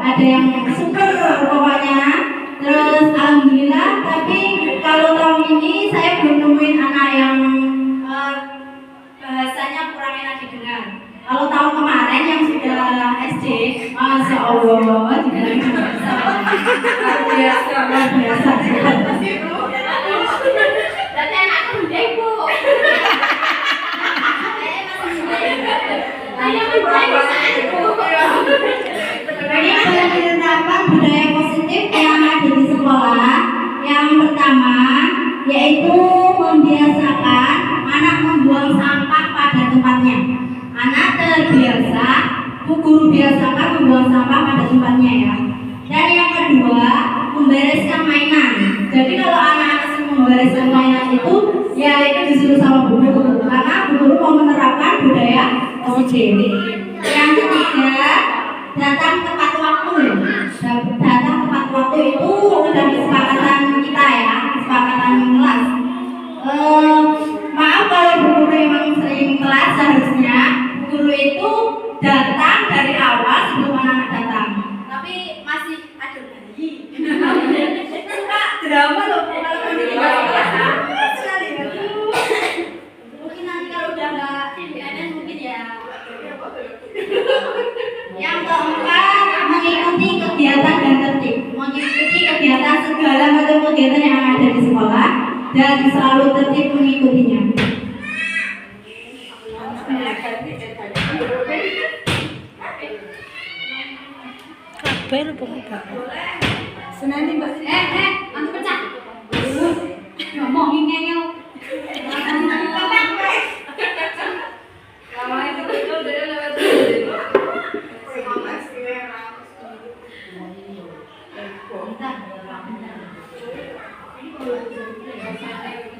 ada yang super pokoknya. Terus alhamdulillah, tapi kalau tahun ini saya belum nemuin anak yang bahasanya kurang enak didengar. Kalau tahun kemarin yang sudah SD, Masya Allah, dibilang biasa. Berarti anakku udah Ibu. Jadi penerapan budaya positif yang ada di sekolah, yang pertama yaitu membiasakan anak membuang sampah pada tempatnya. Anak terbiasa, Bu Guru biasakan membuang sampah pada tempatnya ya. Dan yang kedua, membereskan mainan. Jadi kalau anak-anak membereskan mainan itu, ya itu disuruh sama Bu Guru, karena Bu Guru mau menerapkan budaya positif. Yang ketiga, datang tepat waktu. Datang tepat waktu itu udah kesepakatan kita ya, kesepakatan kelas. Maaf kalau Bu Guru memang sering kelas, seharusnya Bu Guru itu datang dari awal sebelum anak-anak datang. Tapi masih ada bayi. Suka drama loh kalau begini sekali. Mungkin nanti kalau udah nggak PNS mungkin ya. Yang keempat, mengikuti kegiatan dan tertib. Mengikuti kegiatan segala macam kegiatan yang ada di sekolah dan selalu tertib mengikutinya. Senang nih Mbak. Nanti pecah. ngomongin ngeyel.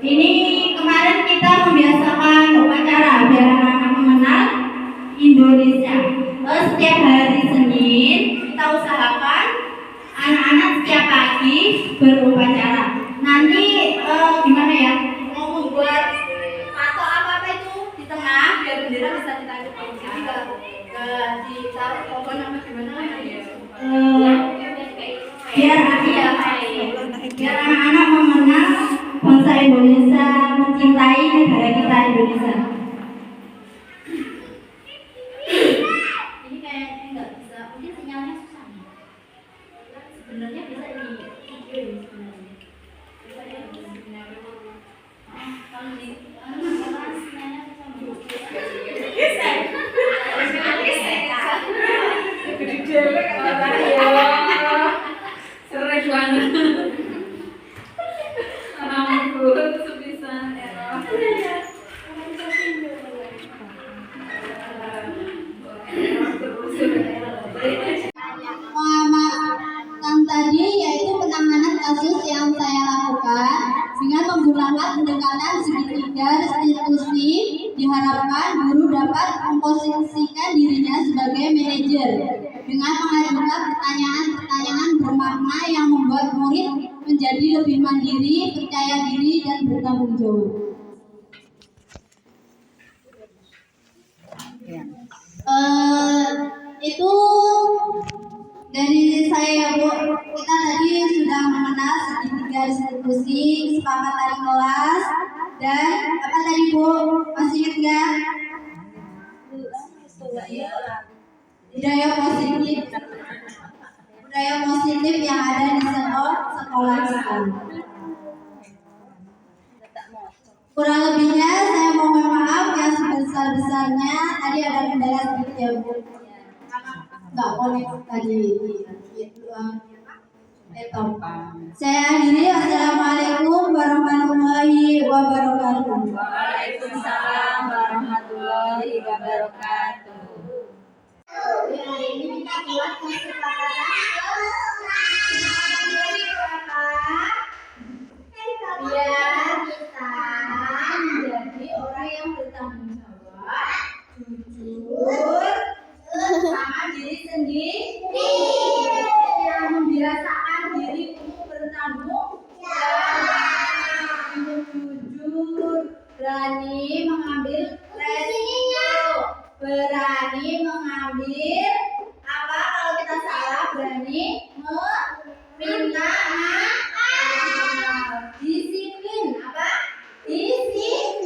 Ini kemarin kita membiasakan upacara biar anak-anak mengenal Indonesia. Setiap hari Senin kita usahakan anak-anak setiap pagi berupacara. Nanti gimana ya? Mau membuat tato apa itu di tengah biar bendera bisa ditarik. Jadi nggak ditaruh pohon apa gimana ya? Biar anak-anak mengenal bangsa Indonesia, mencintai negara kita Indonesia. Ini kayaknya nggak bisa, mungkin sinyalnya susah. Sebenarnya bisa di video ini sebenarnya. Kalau di sinyalnya Sering banget. Rambut sebisa Pengamanan tadi yaitu penanganan kasus yang saya lakukan dengan menggunakan pendekatan segitiga restitusi. Diharapkan guru dapat memposisikan dirinya sebagai manajer dengan mengajukan pertanyaan-pertanyaan bermakna yang membuat murid menjadi lebih mandiri, percaya diri, dan bertanggung jawab. Itu dari saya, Bu. Kita tadi sudah mengenal segitiga restitusi, kesepakatan kelas, dan apa tadi, Bu? Masih ingat nggak? Budaya positif yang ada di sekolah kita. Kurang lebihnya saya mohon maaf yang sebesar-besarnya. Tadi ada kendala sedikit ya, Bu. Nggak connect tadi. Saya akhiri. Assalamualaikum warahmatullahi wabarakatuh. Waalaikumsalam warahmatullahi wabarakatuh. Hari ini kita buat kesepakatan biar kita menjadi orang yang bertanggung jawab, jujur, sama diri sendiri, yang membiasakan diri untuk bertanggung jawab, jujur, berani mengambil resiko, berani mengambil apa kalau kita salah, berani meminta maaf, disiplin apa? Disiplin,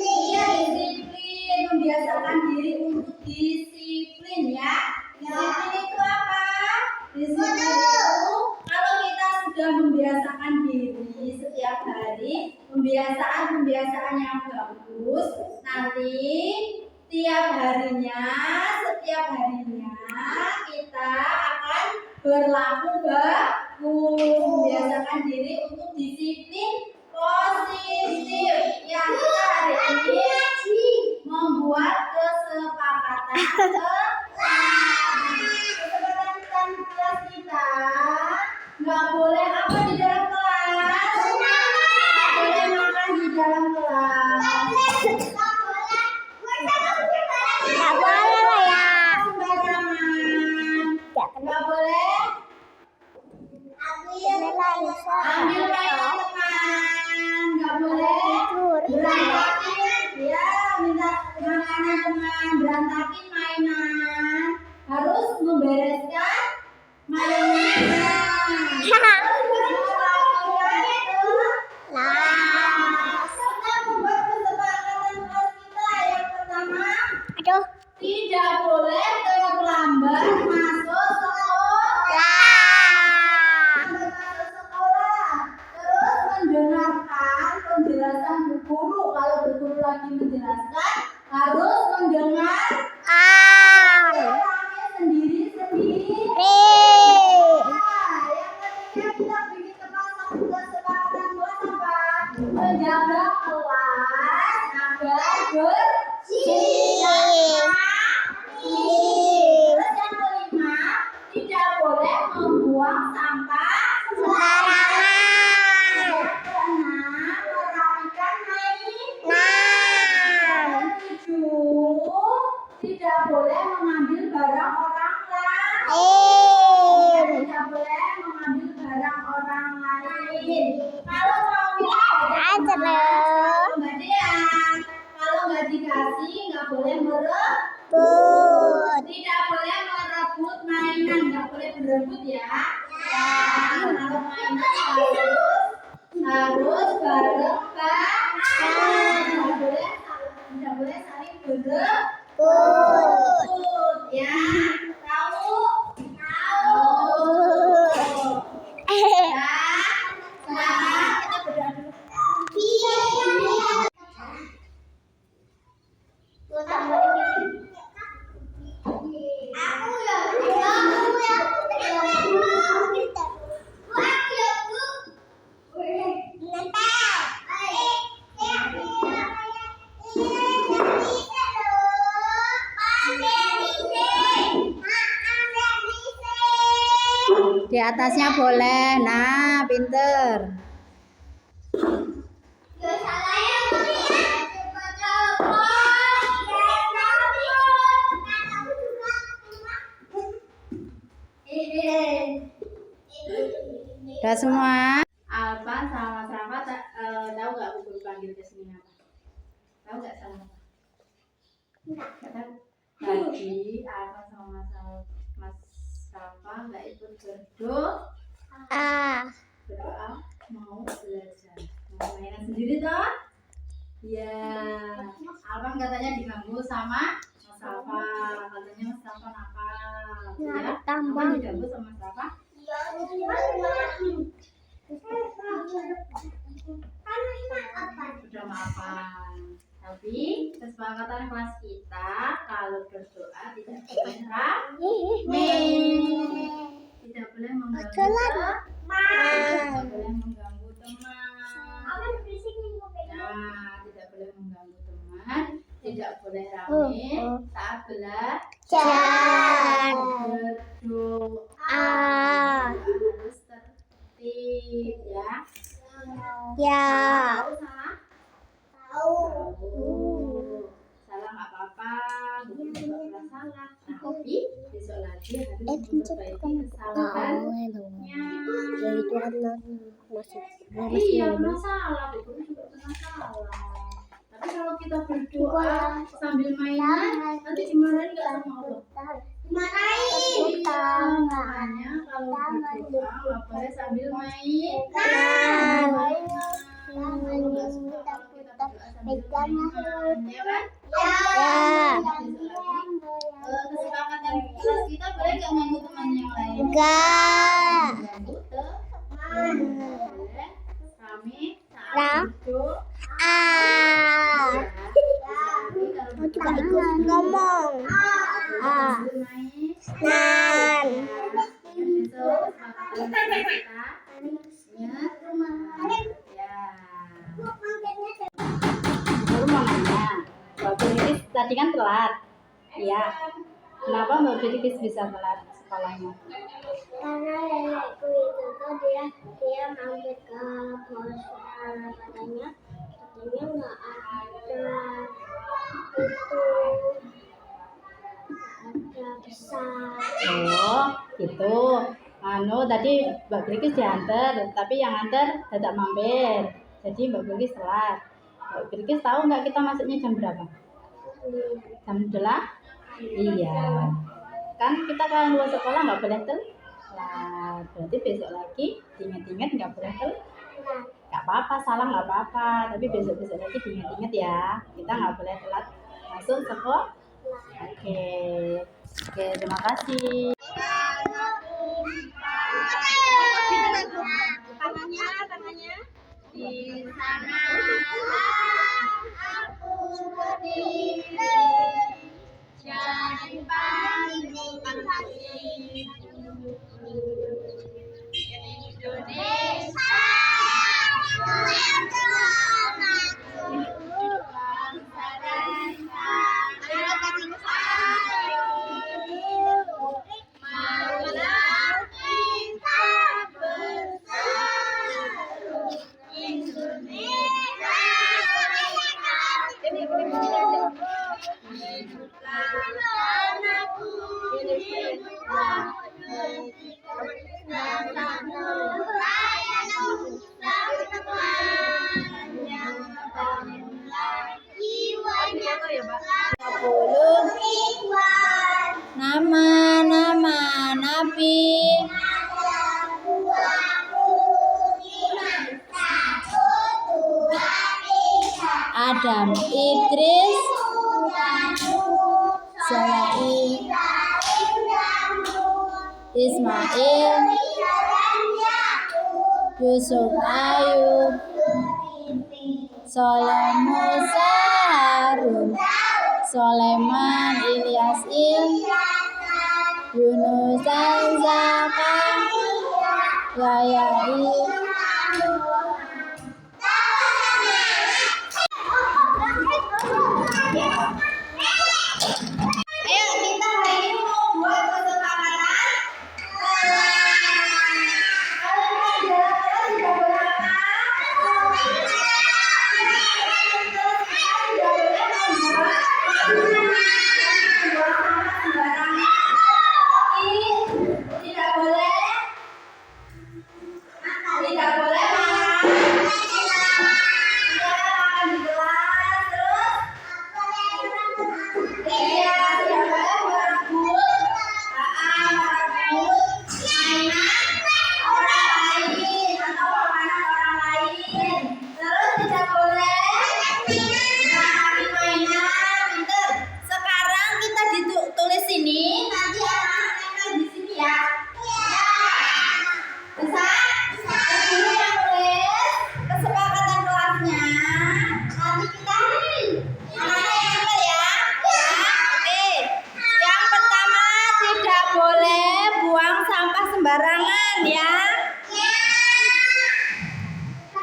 membiasakan diri untuk disiplin ya. Disiplin itu apa? Disiplin itu kalau kita sudah membiasakan diri setiap hari, pembiasaan yang bagus, nanti setiap harinya kita akan berlaku bagus, membiasakan diri untuk disiplin positif. Yang kita hari ini membuat kesepakatan kelas kita nggak boleh apa di dalam kelas, nggak boleh makan di dalam kelas. Nggak boleh lah ya. Sembarangan. Nggak boleh ambil mainan teman. Nggak boleh berantakin. Ya, minta makanan teman, berantakin mainan. Harus membereskan mainan. membuang sampah sembarangan. Yang keenam, merapikan mainan. Yang ketujuh, tidak boleh mengambil barang orang lain. Tidak boleh mengambil barang orang lain. Kalau mau minta Mbak Dea, kalau nggak dikasih nggak boleh merebut. Tidak boleh merebut mainan, nggak boleh berebut ya. Kalau mainan harus bareng-bareng. Tidak boleh saling berebut ya. Tahu? Sekarang kita berdoa dulu. Di atasnya boleh. Nah, pinter. Udah semua? Alfa sama Mas Rafa tahu nggak aku panggil ke sini apa? Tahu nggak salah apa? Nggak tahu. Tadi Alfa sama Mas Rafa nggak ikut berdoa mau belajar, mau mainan sendiri toh? Ya, Alfa katanya diganggu sama Mas Rafa, katanya Mas Rafa nakal. Ya, Alfa diganggu sama Mas Rafa. Sudah maafan. Tapi kesepakatan kelas kita kalau berdoa tidak boleh rame, tidak boleh mengganggu teman, tidak boleh mengganggu teman. Nah, tidak boleh mengganggu teman, tidak boleh rame saat belajar. Berdoa harus tertib ya. Tahu salah? Tahu. Salah nggak apa-apa, bukan juga salah. Nah, tapi besok lagi harus memperbaiki kesalahannya. Iya, masalah itu juga pernah salah. Tapi kalau kita berdoa sambil mainan, nanti dimarahin nggak sama Allah? Dimarahin. Makanya kalau berdoa nggak boleh sambil main. Nggak suka kalau kita berdoa sambil mainan, ya kan? Kesepakatan kelas kita boleh nggak ganggu teman yang lain? Enggak. Boleh. Kami saat berdoa. Juga ikut ngomong. Tadi kan telat, ya. Kenapa Mbak Belikis bisa telat sekolahnya? Karena nenekku itu tuh dia mampir ke pos katanya nggak ada besar. Oh, gitu. Tadi Mbak Belikis diantar, tapi yang antar tidak mampir. Jadi Mbak Belikis telat. Mbak Belikis tahu nggak kita masuknya jam berapa? Jam 8? Iya. Kan kita kalau luar sekolah nggak boleh telat. Berarti besok lagi diingat-ingat nggak boleh telat. Nggak apa-apa, salah nggak apa-apa. Tapi besok-besok lagi diingat-ingat ya. Kita nggak boleh telat masuk sekolah. Oke, terima kasih. Tangannya di sana aku berdiri jadi panggilan hati Indonesia. Adam, Idris, Saleh, Ismail, Yusuf Ayub, Soleh Musa Harun, Soleman Ilyas Yunus Zaka, Yahya Ayo kita hari ini mau buat kesepakatan. Kalian tidak boleh tidak boleh sekarang kita ditulis sini, nanti anak-anak di sini ya. Bisa? Guru yang tulis kesepakatan kelasnya. Nanti kita anak-anak yang apa ya? Oke. Yang pertama tidak boleh buang sampah sembarangan ya.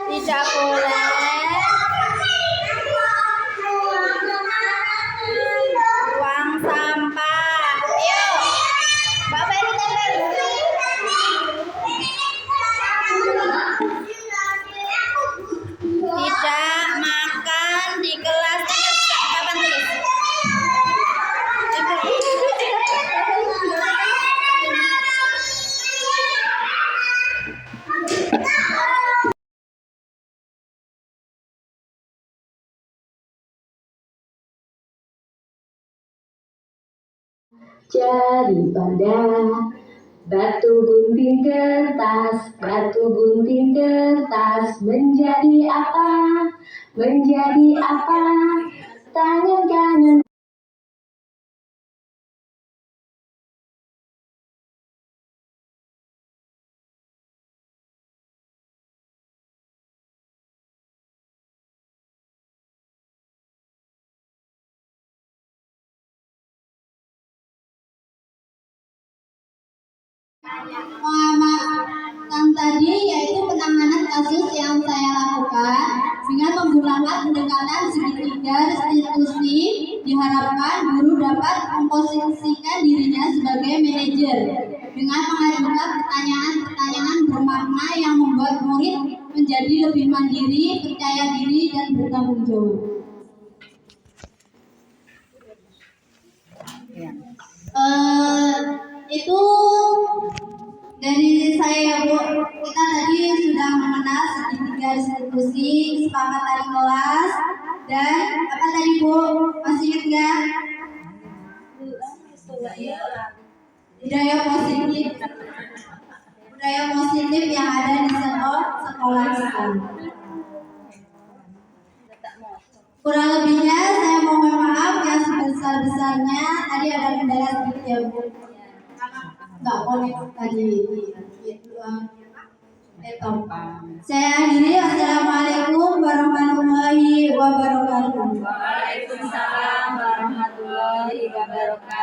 Tidak boleh buang sampah. Ayo, Mbak Feni tempel. Tidak makan di kelas. Papan tulis. daripada batu gunting kertas menjadi apa? Tangan kanan Pengamatan tadi yaitu penanganan kasus yang saya lakukan dengan menggunakan pendekatan segitiga restitusi. Diharapkan guru dapat memposisikan dirinya sebagai manajer dengan mengajukan pertanyaan-pertanyaan bermakna yang membuat murid menjadi lebih mandiri, percaya diri, dan bertanggung jawab. Itu dari saya, Bu. Kita tadi sudah mengenal segitiga restitusi, kesepakatan kelas, dan apa tadi, Bu? Masih ingat nggak? Budaya positif yang ada di sekolah kita. Kurang lebihnya saya mohon maaf yang sebesar-besarnya. Tadi ada kendala sedikit ya, Bu. Nggak connect tadi. Saya akhiri. Wassalamualaikum warahmatullahi wabarakatuh. Waalaikumsalam warahmatullahi wabarakatuh.